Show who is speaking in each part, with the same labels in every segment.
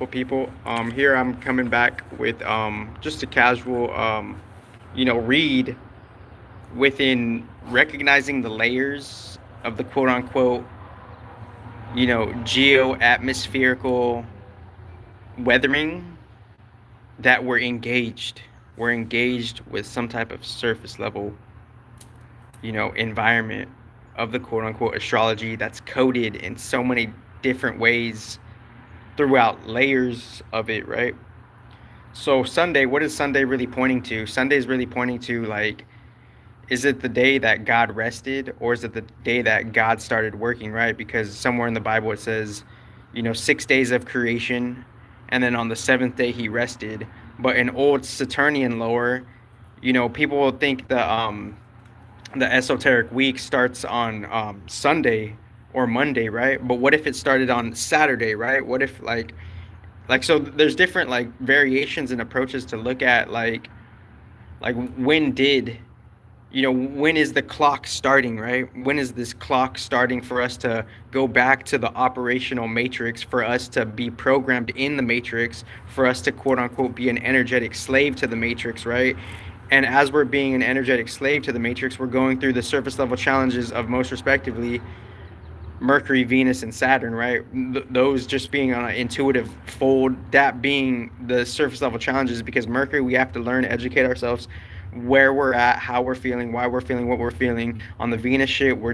Speaker 1: People. Here I'm coming back with just a casual, read within recognizing the layers of the quote unquote, geo atmospherical weathering that we're engaged. We're engaged with some type of surface level, environment of the quote unquote astrology that's coded in so many different ways throughout layers of it, right? So Sunday, what is Sunday really pointing to? Sunday is really pointing to, like, is it the day that God rested, or is it the day that God started working, right? Because somewhere in the Bible it says, 6 days of creation, and then on the seventh day he rested. But in old Saturnian lore, people will think the esoteric week starts on Sunday or Monday, right? But what if it started on Saturday, right? What if so there's different like variations and approaches to look at like when did when is the clock starting, right? When is this clock starting for us to go back to the operational matrix, for us to be programmed in the matrix, for us to quote unquote be an energetic slave to the matrix, right? And as we're being an energetic slave to the matrix, we're going through the surface level challenges of, most respectively, Mercury, Venus, and Saturn, right? Those just being on an intuitive fold, that being the surface level challenges, because Mercury, we have to learn to educate ourselves where we're at, how we're feeling, why we're feeling what we're feeling. On the Venus shit, we're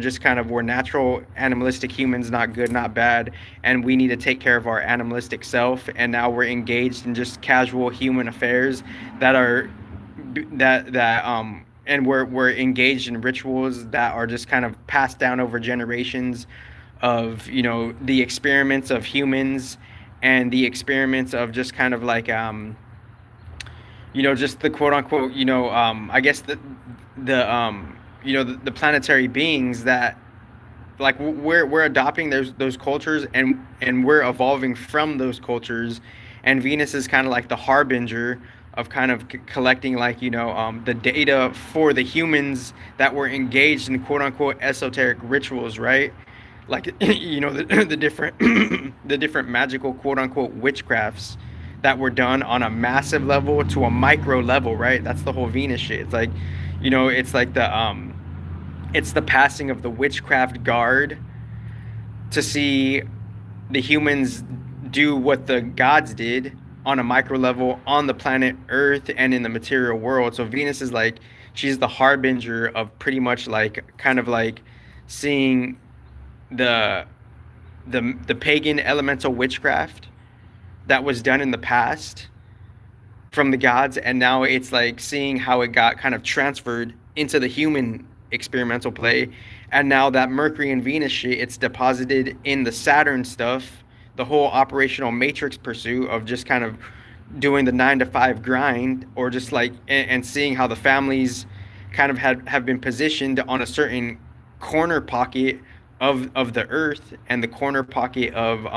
Speaker 1: natural animalistic humans, not good, not bad, and we need to take care of our animalistic self. And now we're engaged in just casual human affairs that are and we're engaged in rituals that are just kind of passed down over generations of the experiments of humans, and the experiments of just kind of like just the quote unquote, I guess the planetary beings that, like, we're adopting those cultures, and we're evolving from those cultures. And Venus is kind of like the harbinger of kind of collecting, like, the data for the humans that were engaged in quote unquote esoteric rituals, right? Like, the different the different magical quote unquote witchcrafts that were done on a massive level to a micro level, right? That's the whole Venus shit. It's like, it's like it's the passing of the witchcraft guard to see the humans do what the gods did on a micro level on the planet Earth and in the material world. So Venus is like, she's the harbinger of pretty much like kind of like seeing the the pagan elemental witchcraft that was done in the past from the gods, and now it's like seeing how it got kind of transferred into the human experimental play. And now that Mercury and Venus shit, it's deposited in the Saturn stuff, the whole operational matrix pursuit of just kind of doing the 9 to 5 grind, or just like, and seeing how the families kind of have been positioned on a certain corner pocket of the earth, and the corner pocket of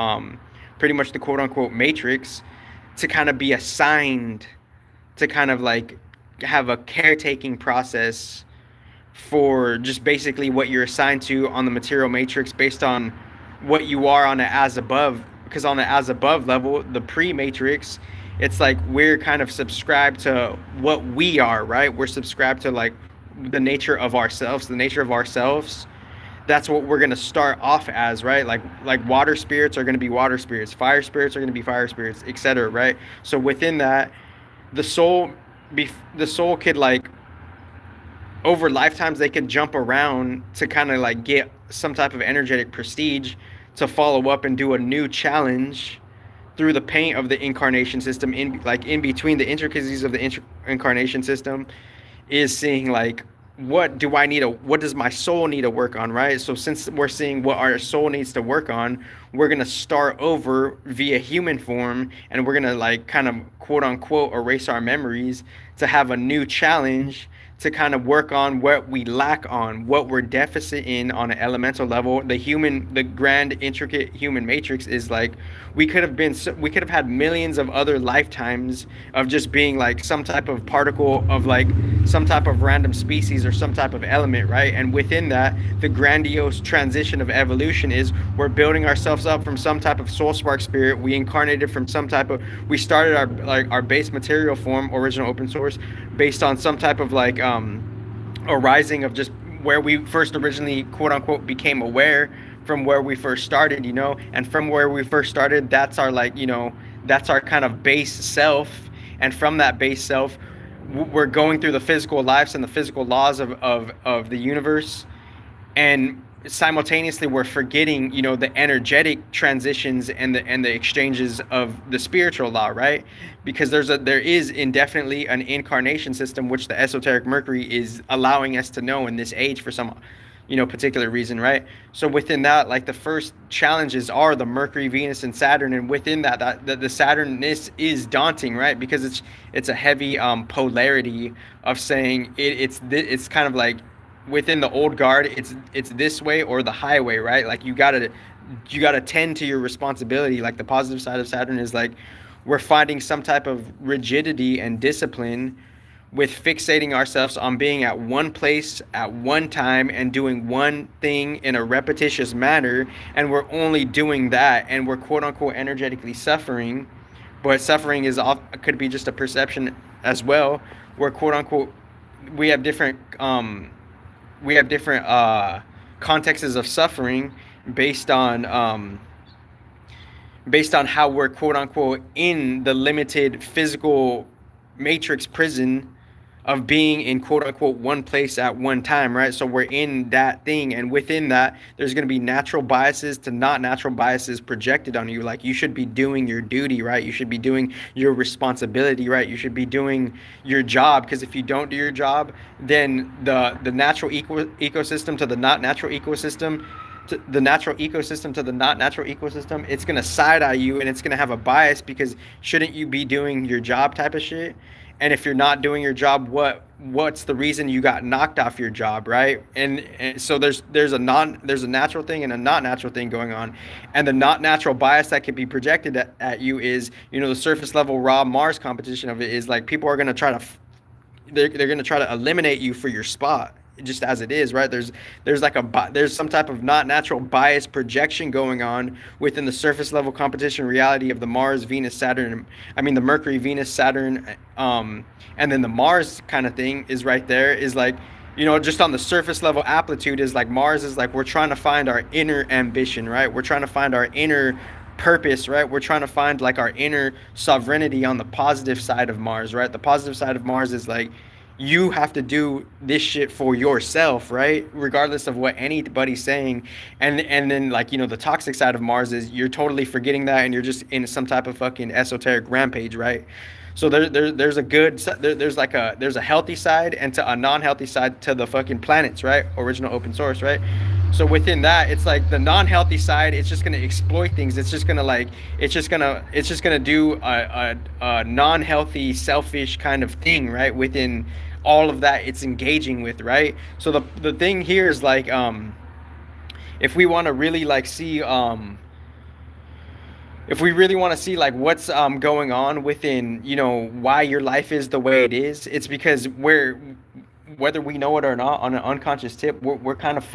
Speaker 1: pretty much the quote unquote matrix, to kind of be assigned to kind of like have a caretaking process for just basically what you're assigned to on the material matrix, based on what you are on the as above. Because on the as above level, the pre-matrix, it's like we're kind of subscribed to what we are, right? We're subscribed to like the nature of ourselves. That's what we're going to start off as, right? Like water spirits are going to be water spirits, fire spirits are going to be fire spirits, etc., right? So within that, the soul the soul could, like, over lifetimes, they could jump around to kind of like get some type of energetic prestige, to follow up and do a new challenge through the paint of the incarnation system, in between the intricacies of the incarnation system, is seeing like, what does my soul need to work on, right? So since we're seeing what our soul needs to work on, we're going to start over via human form, and we're going to, like, kind of quote unquote erase our memories to have a new challenge to kind of work on what we lack on, what we're deficit in on an elemental level. The grand intricate human matrix is like we could have had millions of other lifetimes of just being like some type of particle of like some type of random species or some type of element, right? And within that, the grandiose transition of evolution is we're building ourselves up from some type of soul spark spirit. We incarnated from some type of we started our base material form, original open source, based on some type of like a rising of just where we first originally quote unquote became aware from where we first started, and from where we first started, that's our like, that's our kind of base self. And from that base self, we're going through the physical lives and the physical laws of the universe, and simultaneously we're forgetting the energetic transitions and the exchanges of the spiritual law, right? Because there is indefinitely an incarnation system, which the esoteric Mercury is allowing us to know in this age for some particular reason, right? So within that, like the first challenges are the Mercury, Venus, and Saturn, and within that the Saturn is daunting, right? Because it's a heavy polarity of saying it's kind of like within the old guard, it's this way or the highway, right? Like you gotta tend to your responsibility. Like the positive side of Saturn is like we're finding some type of rigidity and discipline with fixating ourselves on being at one place at one time and doing one thing in a repetitious manner, and we're only doing that, and we're quote unquote energetically suffering, but suffering could be just a perception as well. We're quote unquote we have different contexts of suffering based on how we're quote unquote in the limited physical matrix prison of being in quote unquote one place at one time, right? So we're in that thing, and within that there's going to be natural biases to not natural biases projected on you. Like you should be doing your duty, right? You should be doing your responsibility, right? You should be doing your job, because if you don't do your job, then the natural ecosystem to the not natural ecosystem, the natural ecosystem to the not natural ecosystem, it's going to side eye you, and it's going to have a bias because shouldn't you be doing your job type of shit? And if you're not doing your job, what's the reason you got knocked off your job, right? And so there's a natural thing and a not natural thing going on, and the not natural bias that can be projected at you is the surface level raw Mars competition of it is like people are going to try to they're going to try to eliminate you for your spot, just as it is, right? There's some type of not natural bias projection going on within the surface level competition reality of the Mars, Venus, Saturn. I mean the Mercury, Venus, Saturn, and then the Mars kind of thing is right there. Is like just on the surface level amplitude is like Mars is like we're trying to find our inner ambition, right? We're trying to find our inner purpose, right? We're trying to find like our inner sovereignty on the positive side of Mars, right? The positive side of Mars is like you have to do this shit for yourself, right? Regardless of what anybody's saying. And then like, the toxic side of Mars is you're totally forgetting that, and you're just in some type of fucking esoteric rampage, right? So there's a healthy side and to a non-healthy side to the fucking planets, right? Original open source, right? So within that, it's like the non-healthy side, it's just going to exploit things. It's just going to do a non-healthy, selfish kind of thing, right? Within all of that it's engaging with, right? So the thing here is like if we want to really like see if we really want to see like what's going on within why your life is the way it is, it's because whether we know it or not, on an unconscious tip, we're kind of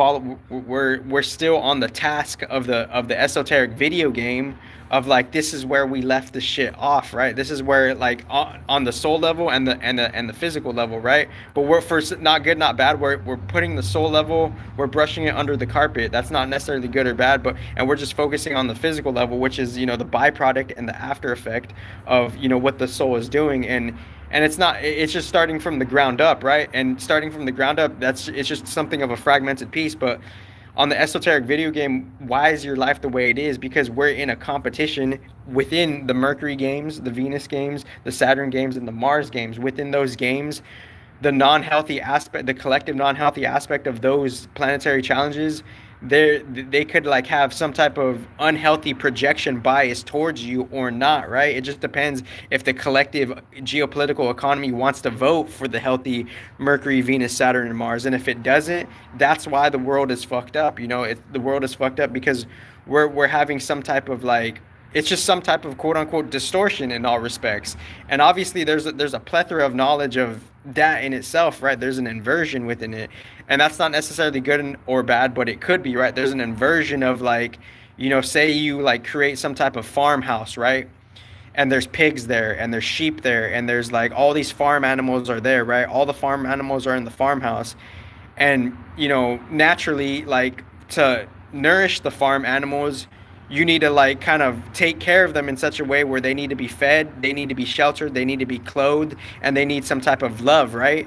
Speaker 1: we're still on the task of the esoteric video game of like this is where we left the shit off, right? This is where like on the soul level and the physical level, right? But we're first not good, not bad. We're putting the soul level, we're brushing it under the carpet. That's not necessarily good or bad, and we're just focusing on the physical level, which is the byproduct and the after effect of what the soul is doing. And it's just starting from the ground up, right? And starting from the ground up, it's just something of a fragmented piece. But on the esoteric video game, why is your life the way it is? Because we're in a competition within the Mercury games, the Venus games, the Saturn games, and the Mars games. Within those games, the non-healthy aspect, the collective non-healthy aspect of those planetary challenges they could like have some type of unhealthy projection bias towards you or not, right? It just depends if the collective geopolitical economy wants to vote for the healthy Mercury, Venus, Saturn, and Mars. And if it doesn't, that's why the world is fucked up. The world is fucked up because we're having some type of like, it's just some type of quote unquote distortion in all respects. And obviously there's a plethora of knowledge of that in itself, right? There's an inversion within it. And that's not necessarily good or bad, but it could be, right? There's an inversion of like, say you like create some type of farmhouse, right? And there's pigs there and there's sheep there and there's like all these farm animals are there, right? All the farm animals are in the farmhouse. And, naturally, like to nourish the farm animals, you need to like kind of take care of them in such a way where they need to be fed, they need to be sheltered, they need to be clothed, and they need some type of love, right?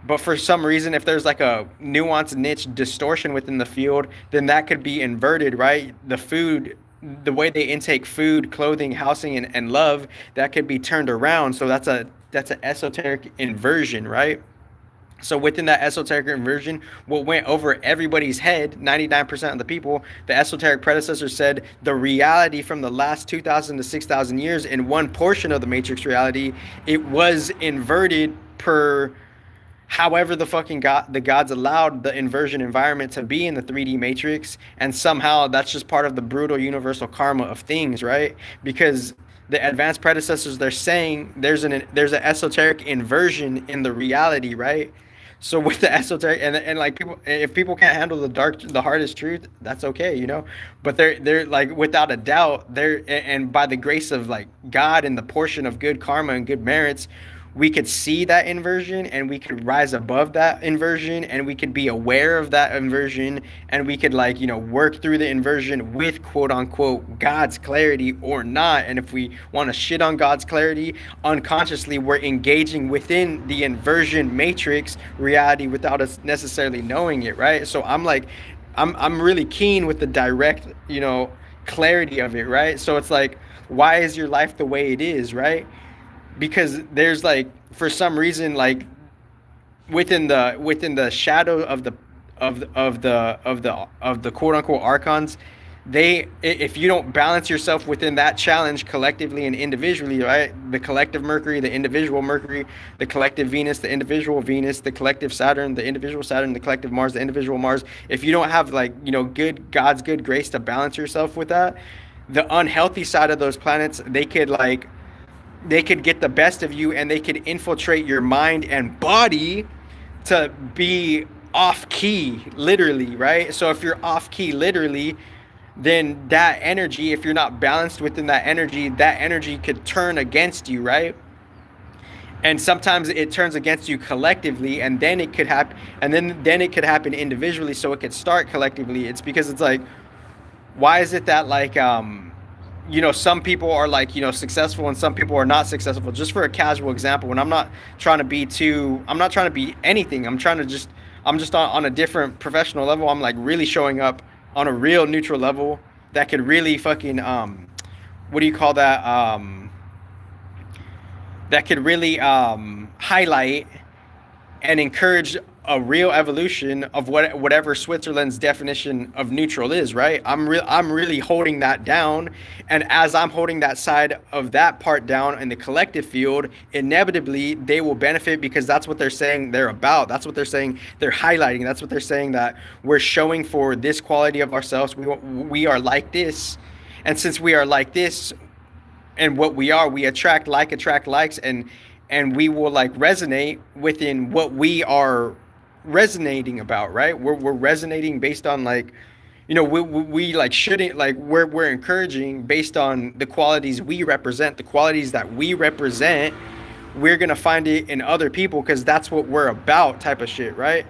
Speaker 1: But for some reason, if there's like a nuanced niche distortion within the field, then that could be inverted, right? The way they intake food, clothing, housing, and love, that could be turned around. So that's an esoteric inversion, right? So within that esoteric inversion, what went over everybody's head, 99% of the people, the esoteric predecessor said the reality from the last 2,000 to 6,000 years in one portion of the matrix reality, it was inverted per however the gods allowed the inversion environment to be in the 3D matrix, and somehow that's just part of the brutal universal karma of things, right? Because the advanced predecessors, they're saying there's an esoteric inversion in the reality, right? So with the esoteric and like people, if people can't handle the hardest truth, that's okay, but they're like, without a doubt, and by the grace of like God and the portion of good karma and good merits, we could see that inversion and we could rise above that inversion and we could be aware of that inversion and we could like, work through the inversion with quote unquote God's clarity or not. And if we want to shit on God's clarity, unconsciously we're engaging within the inversion matrix reality without us necessarily knowing it, right? So I'm really keen with the direct, clarity of it, right? So it's like, why is your life the way it is, right? Because there's like, for some reason, like within the shadow of the quote unquote archons, if you don't balance yourself within that challenge collectively and individually, right? The collective Mercury, the individual Mercury, the collective Venus, the individual Venus, the collective Saturn, the individual Saturn, the collective Mars, the individual Mars. If you don't have like, God's good grace to balance yourself with that, the unhealthy side of those planets, they could get the best of you and they could infiltrate your mind and body to be off key, literally, right? So if you're off key, literally, then that energy, if you're not balanced within that energy could turn against you, right? And sometimes it turns against you collectively, and then it could happen, and then it could happen individually. So it could start collectively. It's because it's like, why is it that like some people are like, successful and some people are not successful? Just for a casual example, when I'm not trying to be anything. I'm just on a different professional level. I'm like really showing up on a real neutral level that could really fucking, what do you call that? That could really highlight and encourage a real evolution of whatever Switzerland's definition of neutral is, right? I'm really holding that down, and as I'm holding that side of that part down in the collective field, inevitably they will benefit because that's what they're saying they're about. That's what they're saying they're highlighting. That's what they're saying that we're showing for this quality of ourselves. We are like this, and since we are like this, and what we are, we attract likes, and we will like resonate within what we are resonating about, right? We're resonating based on like, we like shouldn't like we're encouraging based on the qualities we represent, the qualities that we represent. We're gonna find it in other people because that's what we're about, type of shit, right?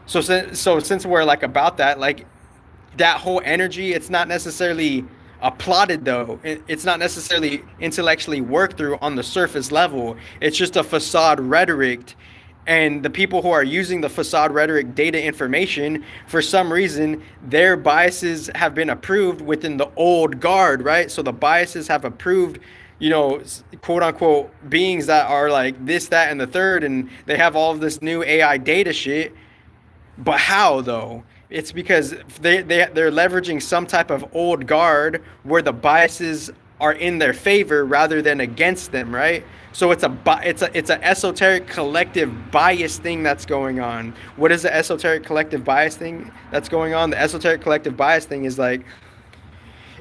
Speaker 1: So since we're like about that, like that whole energy, it's not necessarily applauded though. It's not necessarily intellectually worked through on the surface level. It's just a facade rhetoric. And the people who are using the facade rhetoric data information, for some reason, their biases have been approved within the old guard, right? So the biases have approved, quote unquote, beings that are like this, that, and the third, and they have all of this new AI data shit. But how though? It's because they're leveraging some type of old guard where the biases are in their favor rather than against them, right? So it's a esoteric collective bias thing that's going on. What is the esoteric collective bias thing that's going on? The esoteric collective bias thing is like,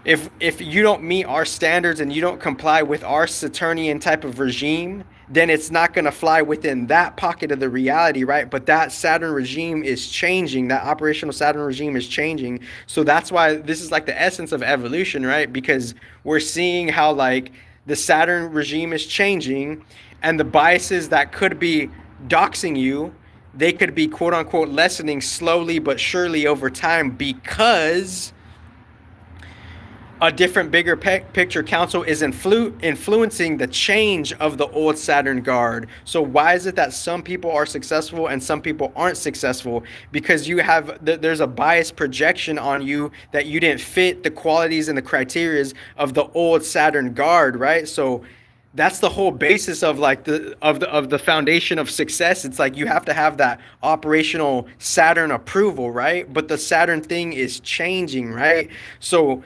Speaker 1: if you don't meet our standards and you don't comply with our Saturnian type of regime, then it's not going to fly within that pocket of the reality, right? But that Saturn regime is changing. That operational Saturn regime is changing. So that's why this is like the essence of evolution, right? Because we're seeing how like the Saturn regime is changing, and the biases that could be doxing you, they could be quote unquote lessening slowly but surely over time, because a different bigger picture council is influencing the change of the old Saturn guard. So why is it that some people are successful and some people aren't successful? Because you have there's a bias projection on you that you didn't fit the qualities and the criterias of the old Saturn guard, right? So that's the whole basis of like the foundation of success. It's like you have to have that operational Saturn approval, right? But the Saturn thing is changing, right? So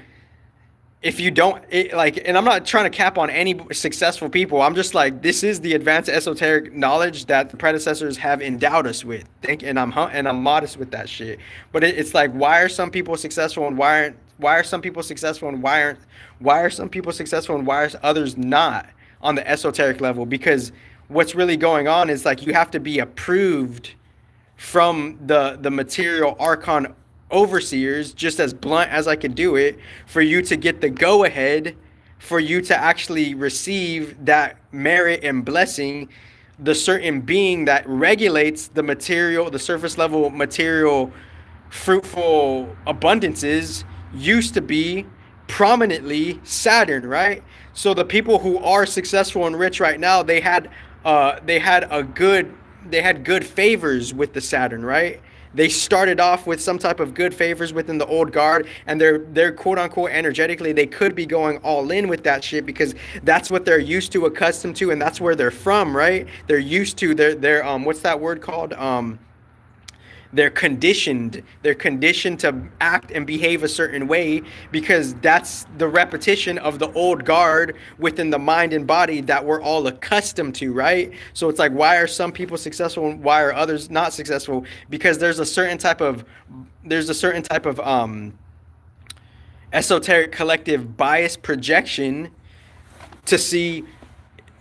Speaker 1: if you don't and I'm not trying to cap on any successful people, I'm just like, this is the advanced esoteric knowledge that the predecessors have endowed us with. And I'm modest with that shit. But it's like, why are some people successful and why are some people successful and why are some people successful and why are others not on the esoteric level? Because what's really going on is like, you have to be approved from the material archon overseers, just as blunt as I could do it, for you to get the go ahead, for you to actually receive that merit and blessing. The certain being that regulates the material, the surface level material, fruitful abundances used to be prominently Saturn, right? So the people who are successful and rich right now, they had good favors with the Saturn, right? They started off with some type of good favors within the old guard, and they're quote unquote energetically, they could be going all in with that shit because that's what they're used to, accustomed to, and that's where they're from, right? They're used to they're what's that word called? They're conditioned. They're conditioned to act and behave a certain way because that's the repetition of the old guard within the mind and body that we're all accustomed to, right? So it's like, why are some people successful and why are others not successful? Because there's a certain type of esoteric collective bias projection to see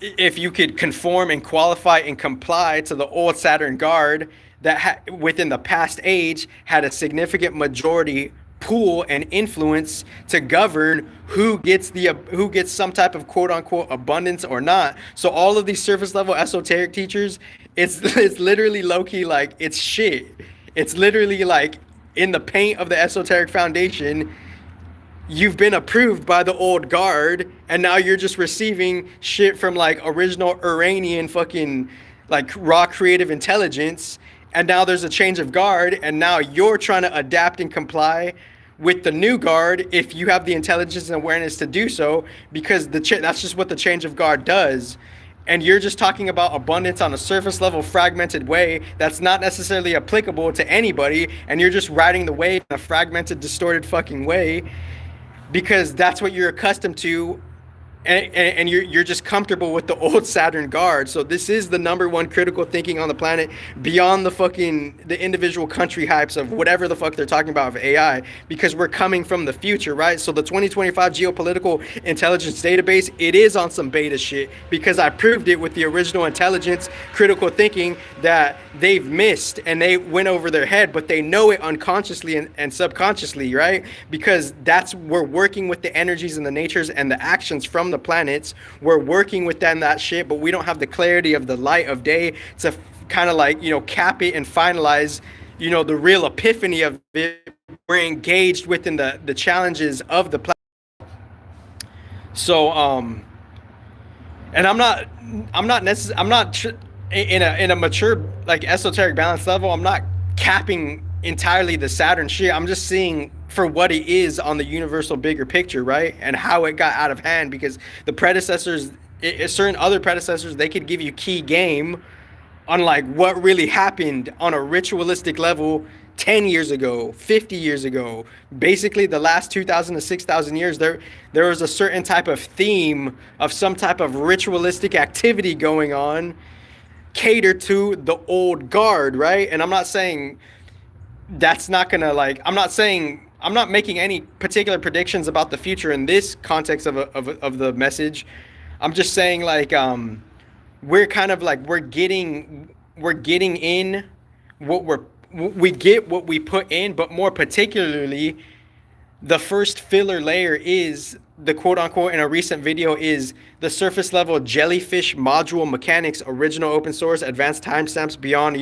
Speaker 1: if you could conform and qualify and comply to the old Saturn guard that within the past age had a significant majority pool and influence to govern who gets some type of quote unquote abundance or not. So all of these surface level esoteric teachers, it's literally low key like it's shit. It's literally like in the paint of the esoteric foundation. You've been approved by the old guard, and now you're just receiving shit from like original Iranian fucking like raw creative intelligence. And now there's a change of guard, and now you're trying to adapt and comply with the new guard if you have the intelligence and awareness to do so, because that's just what the change of guard does. And you're just talking about abundance on a surface level fragmented way that's not necessarily applicable to anybody, and you're just riding the wave in a fragmented, distorted fucking way because that's what you're accustomed to. And you're just comfortable with the old Saturn guard. So this is the number one critical thinking on the planet beyond the individual country hypes of whatever the fuck they're talking about of AI, because we're coming from the future, right? So the 2025 geopolitical intelligence database, it is on some beta shit because I proved it with the original intelligence critical thinking that they've missed and they went over their head, but they know it unconsciously and subconsciously, right? Because we're working with the energies and the natures and the actions from the planets. We're working with them, that shit, but we don't have the clarity of the light of day to kind of like, cap it and finalize, the real epiphany of it. We're engaged within the challenges of the planet. So, and I'm not in a mature, like esoteric balance level, I'm not capping entirely the Saturn shit. I'm just seeing for what it is on the universal bigger picture, right? And how it got out of hand, because the predecessors, certain other predecessors, they could give you key game on like what really happened on a ritualistic level 10 years ago, 50 years ago, basically the last 2,000 to 6,000 years, there was a certain type of theme of some type of ritualistic activity going on catered to the old guard, right? And I'm not saying that's not gonna like. I'm not saying I'm not making any particular predictions about the future in this context of the message. I'm just saying like we're kind of like we're getting in what we get what we put in, but more particularly the first filler layer is the quote unquote in a recent video is the surface level jellyfish module mechanics, original open source, advanced timestamps beyond,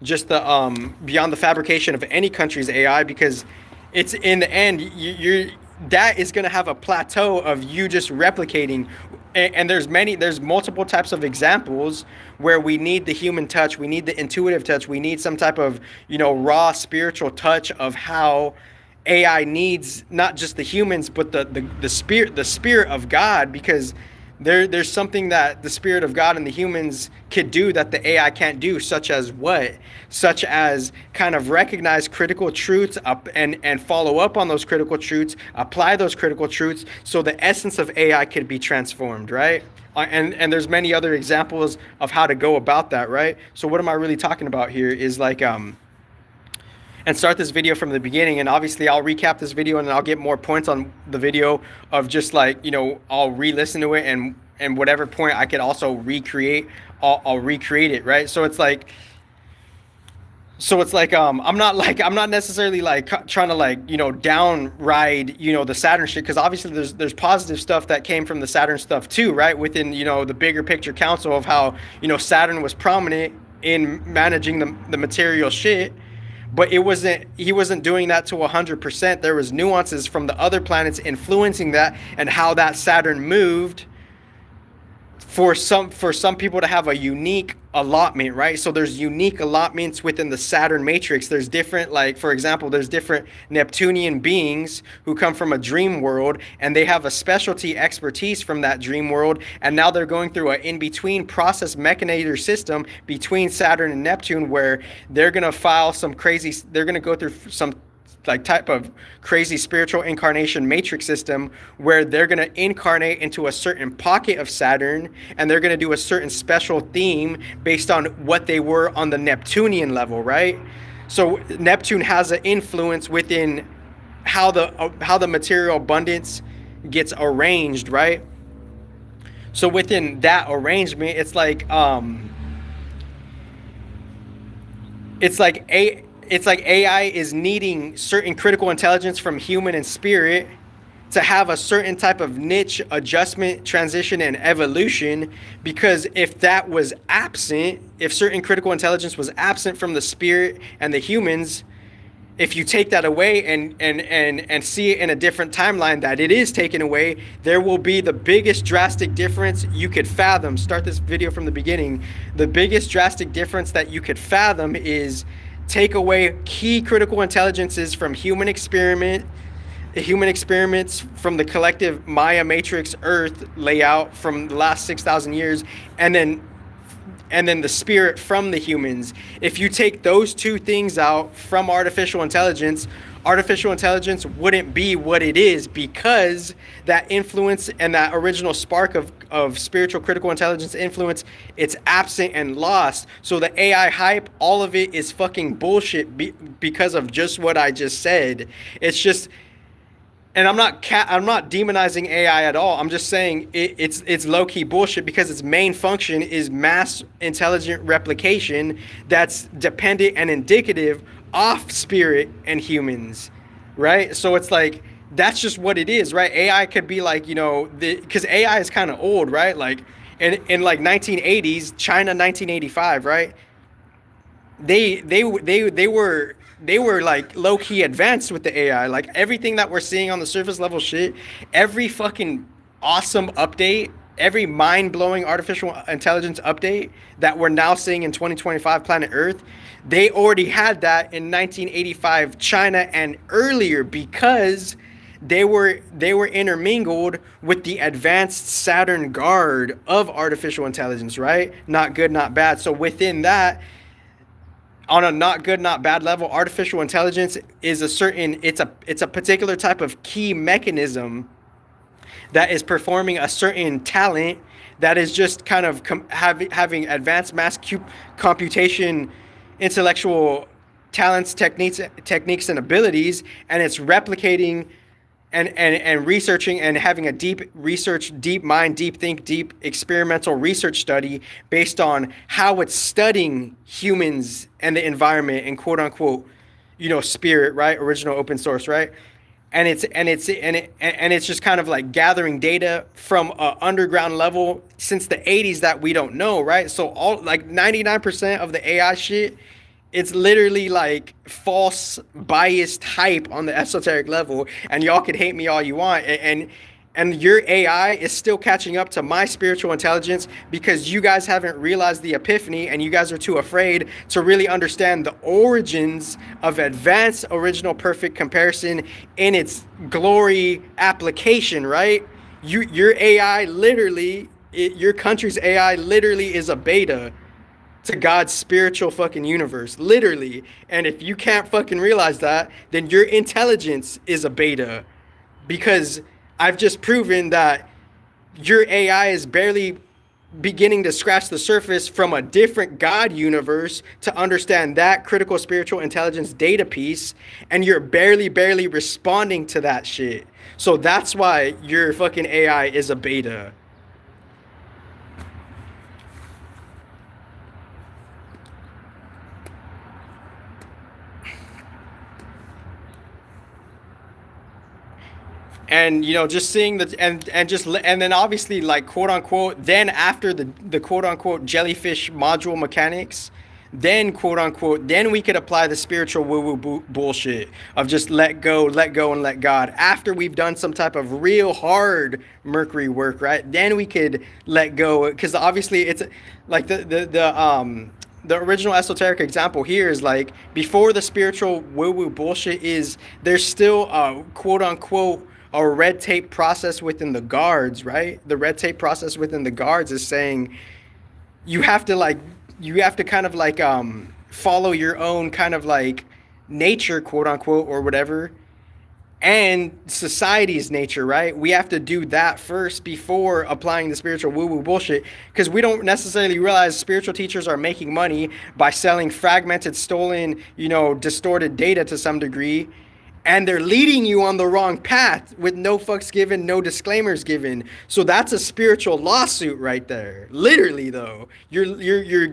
Speaker 1: just the beyond the fabrication of any country's AI, because it's in the end you're that is going to have a plateau of you just replicating. And there's multiple types of examples where we need the human touch, we need the intuitive touch, we need some type of raw spiritual touch of how AI needs not just the humans but the spirit of God, because there's something that the spirit of God and the humans could do that the AI can't do, such as what? Such as kind of recognize critical truths up and follow up on those critical truths, apply those critical truths so the essence of AI could be transformed, right? And there's many other examples of how to go about that, right? So what am I really talking about here is like and start this video from the beginning, and obviously I'll recap this video and I'll get more points on the video of just like I'll re-listen to it, and whatever point I could also recreate, I'll recreate it, right? So it's like I'm not necessarily like trying to like down ride the Saturn shit, because obviously there's positive stuff that came from the Saturn stuff too, right? Within the bigger picture council of how Saturn was prominent in managing the material shit. But he wasn't doing that to 100%. There was nuances from the other planets influencing that, and how that Saturn moved for some people to have a unique allotment, right? So there's unique allotments within the Saturn matrix. There's different, like for example, there's different Neptunian beings who come from a dream world, and they have a specialty expertise from that dream world, and now they're going through an in-between process mechanizer system between Saturn and Neptune, where they're gonna go through some like type of crazy spiritual incarnation matrix system, where they're going to incarnate into a certain pocket of Saturn, and they're going to do a certain special theme based on what they were on the Neptunian level, right? So Neptune has an influence within how the material abundance gets arranged, right? So within that arrangement, it's like AI is needing certain critical intelligence from human and spirit to have a certain type of niche adjustment, transition, and evolution. Because if that was absent, if certain critical intelligence was absent from the spirit and the humans, if you take that away and see it in a different timeline that it is taken away, there will be the biggest drastic difference you could fathom. Start this video from the beginning. The biggest drastic difference that you could fathom is take away key critical intelligences from human experiments from the collective Maya matrix Earth layout from the last 6,000 years, and then the spirit from the humans. If you take those two things out from artificial intelligence wouldn't be what it is, because that influence and that original spark of spiritual critical intelligence influence, it's absent and lost. So the AI hype, all of it is fucking bullshit because of just what I just said. It's just, and I'm not demonizing AI at all. I'm just saying it's low-key bullshit, because its main function is mass intelligent replication that's dependent and indicative off spirit and humans, right? So it's like, that's just what it is, right? AI could be like, because AI is kind of old, right? Like in like 1980s, China 1985, right? They were like low-key advanced with the AI. Like everything that we're seeing on the surface level shit, every fucking awesome update, every mind-blowing artificial intelligence update that we're now seeing in 2025 planet Earth, they already had that in 1985 China and earlier, because they were intermingled with the advanced Saturn guard of artificial intelligence, right? Not good, not bad. So within that, on a not good, not bad level, artificial intelligence is it's a particular type of key mechanism that is performing a certain talent that is just kind of having advanced computation, intellectual talents, techniques and abilities, and it's replicating and researching and having a deep research, deep mind, deep think, deep experimental research study based on how it's studying humans and the environment and quote unquote, spirit, right? Original open source, right? And it's just kind of like gathering data from a underground level since the 80s that we don't know, right? So all like 99% of the AI shit, it's literally like false biased hype on the esoteric level, and y'all could hate me all you want, and your AI is still catching up to my spiritual intelligence because you guys haven't realized the epiphany and you guys are too afraid to really understand the origins of advanced original perfect comparison in its glory application, right? Your AI literally, your country's AI literally is a beta to God's spiritual fucking universe, literally. And if you can't fucking realize that, then your intelligence is a beta, because I've just proven that your AI is barely beginning to scratch the surface from a different God universe to understand that critical spiritual intelligence data piece, and you're barely responding to that shit. So that's why your fucking AI is a beta. And just seeing the and then obviously, like, quote unquote, then after the quote unquote jellyfish module mechanics, then quote unquote, then we could apply the spiritual woo woo bullshit of just let go and let God. After we've done some type of real hard Mercury work, right? Then we could let go, because obviously it's like the original esoteric example here is like, before the spiritual woo woo bullshit is, there's still a quote unquote a red tape process within the guards, right? The red tape process within the guards is saying you have to kind of like follow your own kind of like nature, quote unquote, or whatever, and society's nature, right? We have to do that first before applying the spiritual woo-woo bullshit, because we don't necessarily realize spiritual teachers are making money by selling fragmented, stolen, distorted data to some degree, and they're leading you on the wrong path with no fucks given, no disclaimers given. So that's a spiritual lawsuit right there. Literally, though, you're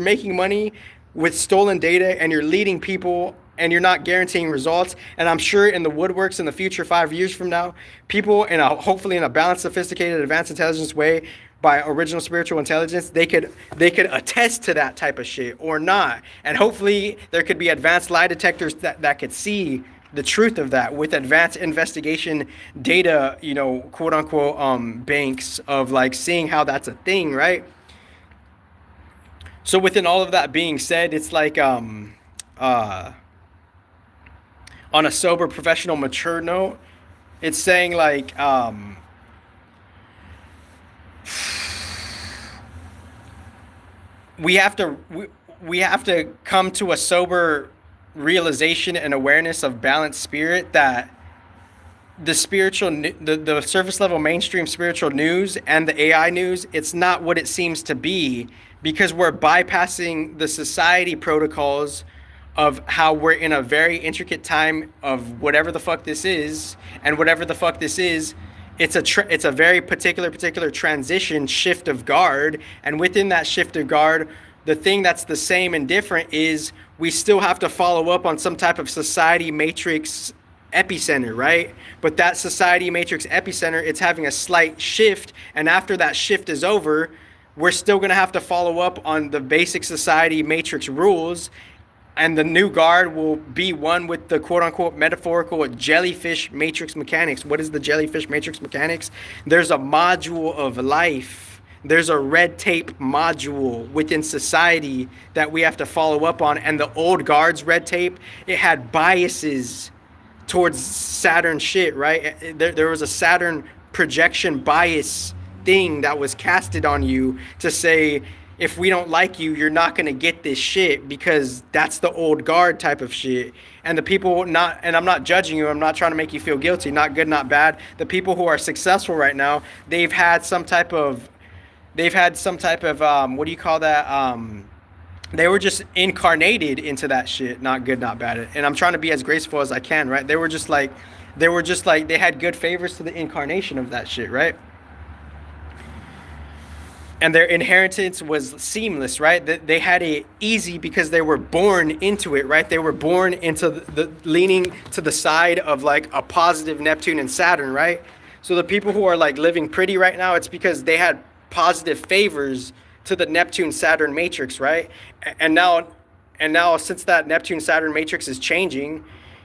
Speaker 1: making money with stolen data, and you're leading people, and you're not guaranteeing results. And I'm sure in the woodworks in the future, 5 years from now, people hopefully in a balanced, sophisticated, advanced intelligence way, by original spiritual intelligence, they could attest to that type of shit or not. And hopefully there could be advanced lie detectors that could see the truth of that with advanced investigation data, quote unquote, banks of like seeing how that's a thing, right? So within all of that being said, it's like on a sober, professional, mature note, it's saying like we have to come to a sober realization and awareness of balanced spirit, that the surface level mainstream spiritual news and the AI news, it's not what it seems to be, because we're bypassing the society protocols of how we're in a very intricate time of whatever the fuck this is, and whatever the fuck this is, it's a very particular transition shift of guard. And within that shift of guard, the thing that's the same and different is we still have to follow up on some type of society matrix epicenter, right? But that society matrix epicenter, it's having a slight shift, and after that shift is over, we're still going to have to follow up on the basic society matrix rules. And the new guard will be one with the quote-unquote metaphorical jellyfish matrix mechanics. What is the jellyfish matrix mechanics? There's a module of life. There's a red tape module within society that we have to follow up on. And the old guard's red tape, it had biases towards Saturn shit, right? There was a Saturn projection bias thing that was casted on you to say, if we don't like you, you're not going to get this shit, because that's the old guard type of shit. And the people not, and I'm not judging you, I'm not trying to make you feel guilty, not good, not bad. The people who are successful right now, they've had some type of what do you call that? They were just incarnated into that shit, not good, not bad. And I'm trying to be as graceful as I can, right? They they had good favors to the incarnation of that shit, right? And their inheritance was seamless, right? They had it easy because they were born into it, right? They were born into the leaning to the side of like a positive Neptune and Saturn, right? So the people who are like living pretty right now, it's because they had positive favors to the Neptune Saturn matrix, right? And now, since that Neptune Saturn matrix is changing,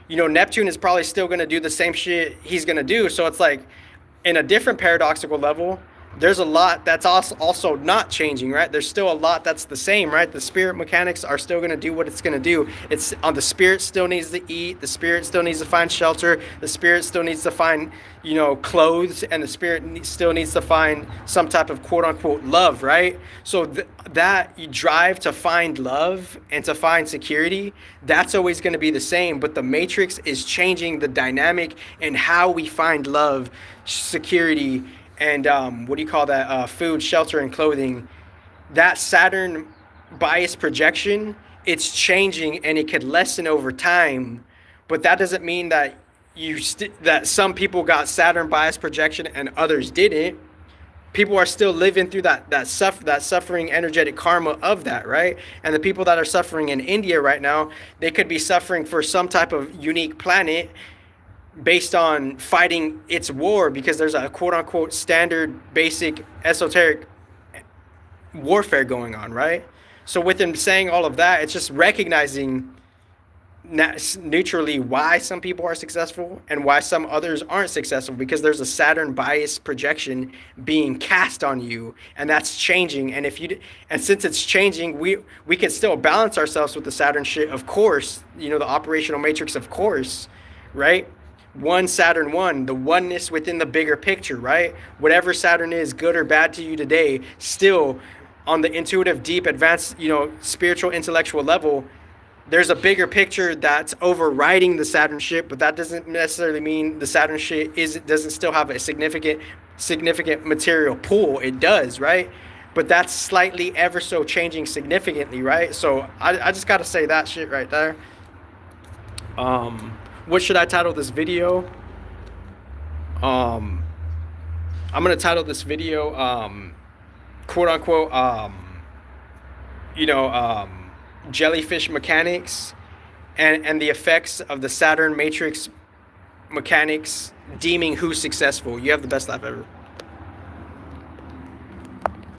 Speaker 1: Neptune is probably still going to do the same shit he's going to do. So it's like, in a different paradoxical level, there's a lot that's also not changing, right? There's still a lot that's the same, right? The spirit mechanics are still going to do what it's going to do. It's on the spirit still needs to eat. The spirit still needs to find shelter. The spirit still needs to find, clothes, and the spirit still needs to find some type of quote unquote love, right? So that you drive to find love and to find security, that's always going to be the same. But the matrix is changing the dynamic and how we find love, security, and what do you call that? Food, shelter, and clothing. That Saturn bias projection, it's changing, and it could lessen over time. But that doesn't mean that that some people got Saturn bias projection and others didn't. People are still living through that suffering energetic karma of that, right? And the people that are suffering in India right now, they could be suffering for some type of unique planet based on fighting its war, because there's a quote unquote standard basic esoteric warfare going on, right? So with him saying all of that, it's just recognizing neutrally why some people are successful and why some others aren't successful, because there's a Saturn bias projection being cast on you, and that's changing. And since it's changing, we can still balance ourselves with the Saturn shit, of course, the operational matrix, of course, right? One Saturn one, the oneness within the bigger picture, right? Whatever Saturn is, good or bad to you today, still on the intuitive, deep, advanced, spiritual, intellectual level, there's a bigger picture that's overriding the Saturn shit. But that doesn't necessarily mean the Saturn shit doesn't still have a significant material pool. It does, right? But that's slightly ever so changing significantly, right? So I just got to say that shit right there. What should I title this video? I'm gonna title this video, quote unquote, jellyfish mechanics and the effects of the Saturn matrix mechanics deeming who's successful. You have the best life ever.